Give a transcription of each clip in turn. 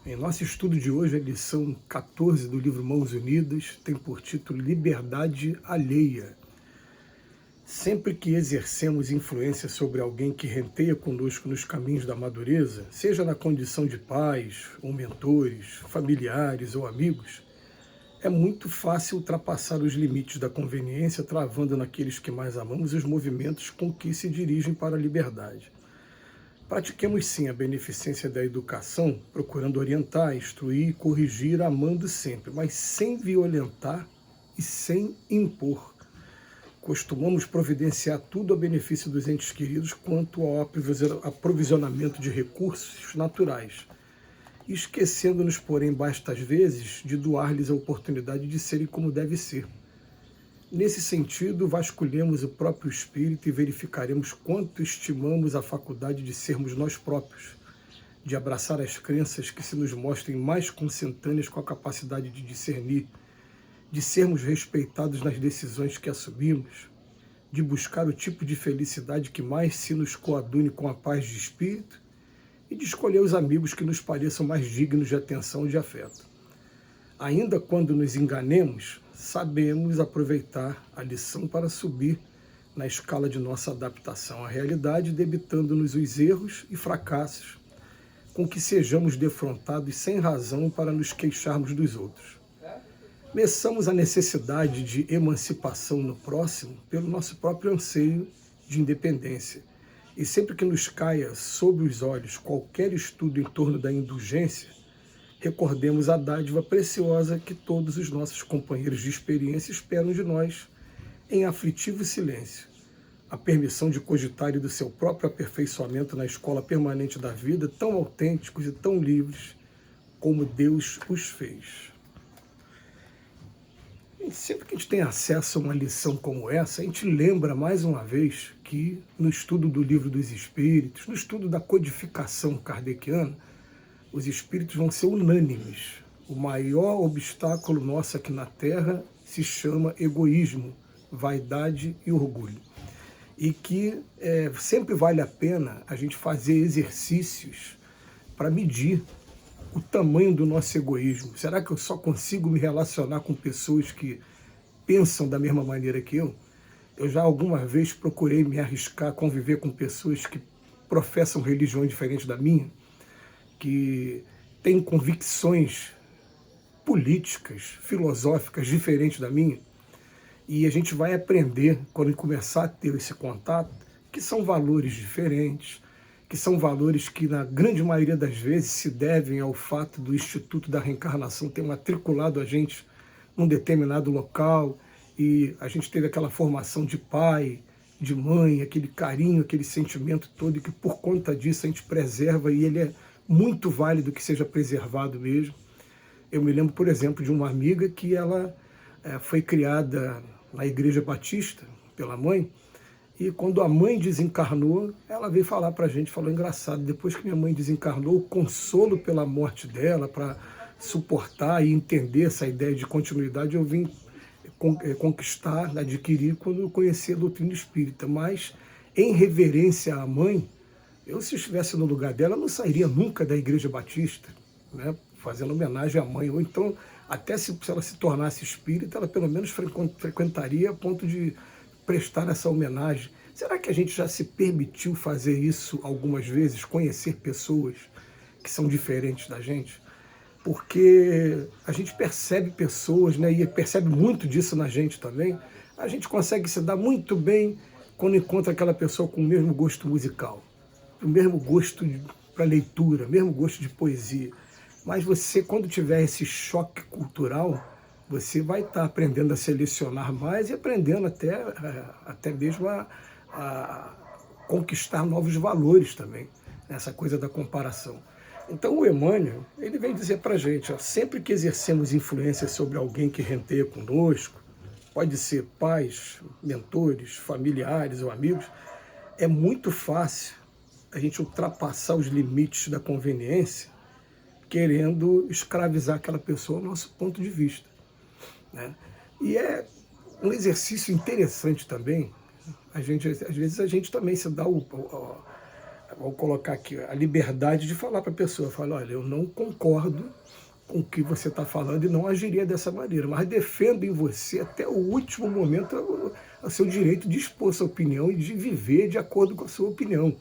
Em nosso estudo de hoje, a lição 14 do livro Mãos Unidas tem por título Liberdade Alheia. Sempre que exercemos influência sobre alguém que renteia conosco nos caminhos da madureza, seja na condição de pais, ou mentores, familiares ou amigos, é muito fácil ultrapassar os limites da conveniência, travando naqueles que mais amamos os movimentos com que se dirigem para a liberdade. Pratiquemos sim a beneficência da educação, procurando orientar, instruir e corrigir, amando sempre, mas sem violentar e sem impor. Costumamos providenciar tudo a benefício dos entes queridos quanto ao aprovisionamento de recursos naturais, esquecendo-nos, porém, bastas vezes, de doar-lhes a oportunidade de serem como deve ser. Nesse sentido, vasculhemos o próprio espírito e verificaremos quanto estimamos a faculdade de sermos nós próprios, de abraçar as crenças que se nos mostrem mais consentâneas com a capacidade de discernir, de sermos respeitados nas decisões que assumimos, de buscar o tipo de felicidade que mais se nos coadune com a paz de espírito e de escolher os amigos que nos pareçam mais dignos de atenção e de afeto. Ainda quando nos enganemos, sabemos aproveitar a lição para subir na escala de nossa adaptação à realidade, debitando-nos os erros e fracassos com que sejamos defrontados sem razão para nos queixarmos dos outros. Meçamos a necessidade de emancipação no próximo pelo nosso próprio anseio de independência. E sempre que nos caia sob os olhos qualquer estudo em torno da indulgência, recordemos a dádiva preciosa que todos os nossos companheiros de experiência esperam de nós, em aflitivo silêncio. A permissão de cogitarem do seu próprio aperfeiçoamento na escola permanente da vida, tão autênticos e tão livres como Deus os fez. E sempre que a gente tem acesso a uma lição como essa, a gente lembra mais uma vez que no estudo do Livro dos Espíritos, no estudo da codificação kardeciana, os espíritos vão ser unânimes. O maior obstáculo nosso aqui na Terra se chama egoísmo, vaidade e orgulho. E que sempre vale a pena a gente fazer exercícios para medir o tamanho do nosso egoísmo. Será que eu só consigo me relacionar com pessoas que pensam da mesma maneira que eu? Eu já alguma vez procurei me arriscar a conviver com pessoas que professam religiões diferentes da minha, que têm convicções políticas, filosóficas diferentes da minha, e a gente vai aprender, quando começar a ter esse contato, que são valores diferentes, que são valores que, na grande maioria das vezes, se devem ao fato do Instituto da Reencarnação ter matriculado a gente num determinado local, e a gente teve aquela formação de pai, de mãe, aquele carinho, aquele sentimento todo, e que por conta disso a gente preserva, e ele é muito válido que seja preservado mesmo. Eu me lembro, por exemplo, de uma amiga que ela foi criada na Igreja Batista pela mãe, e quando a mãe desencarnou, ela veio falar para a gente, falou, engraçado, depois que minha mãe desencarnou, o consolo pela morte dela, para suportar e entender essa ideia de continuidade, eu vim conquistar, adquirir quando eu conheci a doutrina espírita, mas em reverência à mãe, eu, se estivesse no lugar dela, não sairia nunca da Igreja Batista, né, fazendo homenagem à mãe. Ou então, até se ela se tornasse espírita, ela pelo menos frequentaria a ponto de prestar essa homenagem. Será que a gente já se permitiu fazer isso algumas vezes, conhecer pessoas que são diferentes da gente? Porque a gente percebe pessoas, né, e percebe muito disso na gente também. A gente consegue se dar muito bem quando encontra aquela pessoa com o mesmo gosto musical, o mesmo gosto para leitura, o mesmo gosto de poesia. Mas você, quando tiver esse choque cultural, você vai estar aprendendo a selecionar mais e aprendendo até mesmo a conquistar novos valores também, nessa coisa da comparação. Então o Emmanuel, ele vem dizer para a gente, sempre que exercemos influência sobre alguém que renteia conosco, pode ser pais, mentores, familiares ou amigos, é muito fácil a gente ultrapassar os limites da conveniência, querendo escravizar aquela pessoa ao nosso ponto de vista, né? E é um exercício interessante também, às vezes a gente também se dá vou colocar aqui, a liberdade de falar para a pessoa, falar, olha, eu não concordo com o que você está falando e não agiria dessa maneira, mas defendo em você até o último momento o seu direito de expor sua opinião e de viver de acordo com a sua opinião.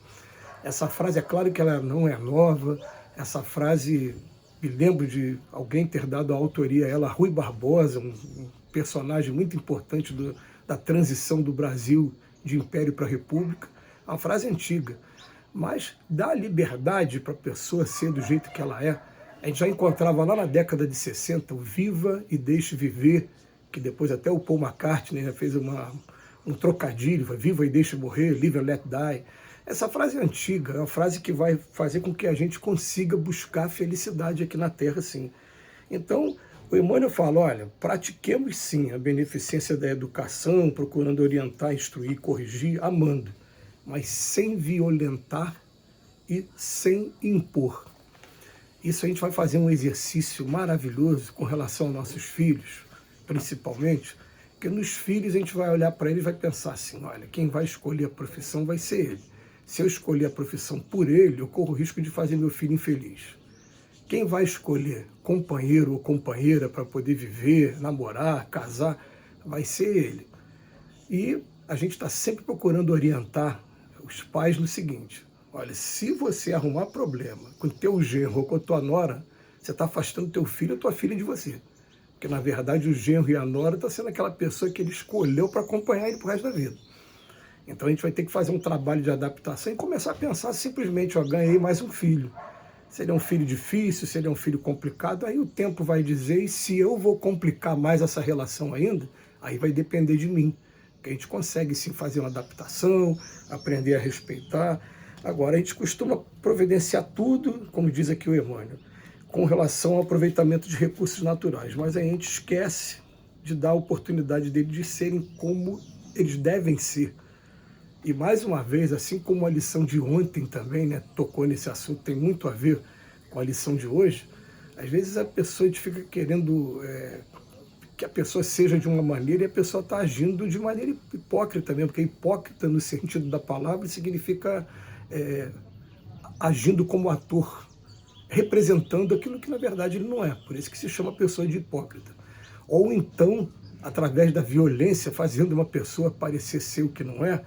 Essa frase, é claro que ela não é nova, essa frase, me lembro de alguém ter dado a autoria a ela, Rui Barbosa, um personagem muito importante da transição do Brasil de Império para República, é uma frase antiga, mas dá liberdade para a pessoa ser do jeito que ela é. A gente já encontrava lá na década de 60 o Viva e Deixe Viver, que depois até o Paul McCartney, né, fez um trocadilho, Viva e Deixe Morrer, Live and Let Die. Essa frase é antiga, é uma frase que vai fazer com que a gente consiga buscar felicidade aqui na Terra, sim. Então, o Emmanuel fala, olha, pratiquemos sim a beneficência da educação, procurando orientar, instruir, corrigir, amando, mas sem violentar e sem impor. Isso a gente vai fazer um exercício maravilhoso com relação aos nossos filhos, principalmente, porque nos filhos a gente vai olhar para eles e vai pensar assim, olha, quem vai escolher a profissão vai ser ele. Se eu escolher a profissão por ele, eu corro o risco de fazer meu filho infeliz. Quem vai escolher companheiro ou companheira para poder viver, namorar, casar, vai ser ele. E a gente está sempre procurando orientar os pais no seguinte, olha, se você arrumar problema com teu genro ou com a tua nora, você está afastando teu filho ou tua filha de você. Porque, na verdade, o genro e a nora estão sendo aquela pessoa que ele escolheu para acompanhar ele pro resto da vida. Então a gente vai ter que fazer um trabalho de adaptação e começar a pensar simplesmente, ó, ganhei mais um filho. Se ele é um filho difícil, se ele é um filho complicado, aí o tempo vai dizer, e se eu vou complicar mais essa relação ainda, aí vai depender de mim. Que a gente consegue sim fazer uma adaptação, aprender a respeitar. Agora, a gente costuma providenciar tudo, como diz aqui o Emmanuel, com relação ao aproveitamento de recursos naturais, mas a gente esquece de dar a oportunidade deles de serem como eles devem ser. E mais uma vez, assim como a lição de ontem também, né, tocou nesse assunto, tem muito a ver com a lição de hoje, às vezes a pessoa fica querendo que a pessoa seja de uma maneira e a pessoa está agindo de maneira hipócrita mesmo, porque hipócrita no sentido da palavra significa agindo como ator, representando aquilo que na verdade ele não é, por isso que se chama pessoa de hipócrita. Ou então, através da violência, fazendo uma pessoa parecer ser o que não é,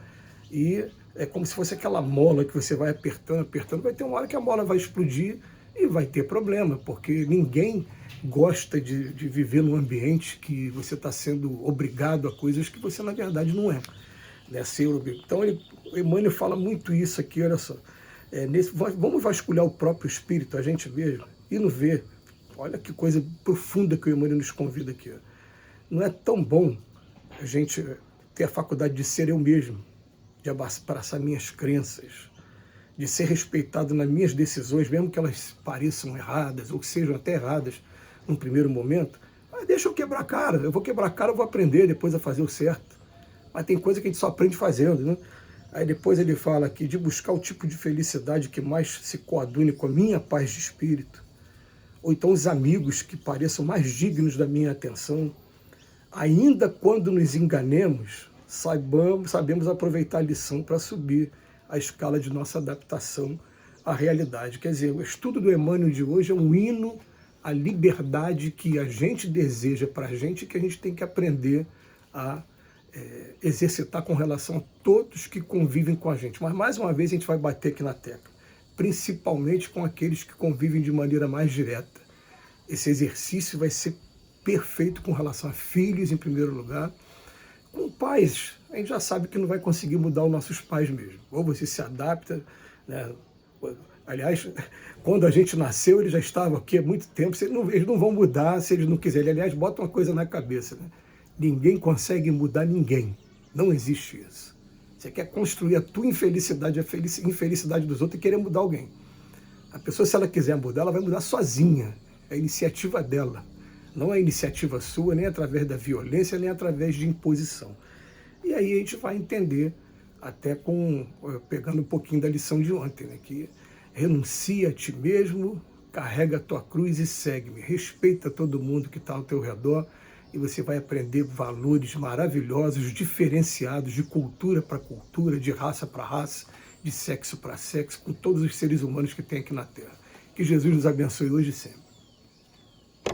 e é como se fosse aquela mola que você vai apertando, apertando, vai ter uma hora que a mola vai explodir e vai ter problema, porque ninguém gosta de viver num ambiente que você está sendo obrigado a coisas que você na verdade não é. Né? Então o Emmanuel fala muito isso aqui, olha só. Vamos vasculhar o próprio espírito, a gente mesmo, e não ver. Olha que coisa profunda que o Emmanuel nos convida aqui. Não é tão bom a gente ter a faculdade de ser eu mesmo, de abraçar minhas crenças, de ser respeitado nas minhas decisões, mesmo que elas pareçam erradas, ou sejam até erradas num primeiro momento, mas deixa eu quebrar a cara, eu vou quebrar a cara, eu vou aprender depois a fazer o certo. Mas tem coisa que a gente só aprende fazendo, né? Aí depois ele fala aqui de buscar o tipo de felicidade que mais se coadune com a minha paz de espírito, ou então os amigos que pareçam mais dignos da minha atenção. Ainda quando nos enganemos, sabemos aproveitar a lição para subir a escala de nossa adaptação à realidade. Quer dizer, o estudo do Emmanuel de hoje é um hino à liberdade que a gente deseja para a gente, que a gente tem que aprender a exercitar com relação a todos que convivem com a gente. Mas, mais uma vez, a gente vai bater aqui na tecla, principalmente com aqueles que convivem de maneira mais direta. Esse exercício vai ser perfeito com relação a filhos, em primeiro lugar. Com pais, a gente já sabe que não vai conseguir mudar os nossos pais mesmo. Ou você se adapta, né? Aliás, quando a gente nasceu, eles já estavam aqui há muito tempo, eles não vão mudar se eles não quiserem. Aliás, bota uma coisa na cabeça, né? Ninguém consegue mudar ninguém. Não existe isso. Você quer construir a tua infelicidade, a infelicidade dos outros e querer mudar alguém. A pessoa, se ela quiser mudar, ela vai mudar sozinha. É a iniciativa dela. Não é a iniciativa sua, nem através da violência, nem através de imposição. E aí a gente vai entender, até pegando um pouquinho da lição de ontem, né, que renuncia a ti mesmo, carrega a tua cruz e segue-me. Respeita todo mundo que está ao teu redor e você vai aprender valores maravilhosos, diferenciados, de cultura para cultura, de raça para raça, de sexo para sexo, com todos os seres humanos que tem aqui na Terra. Que Jesus nos abençoe hoje e sempre.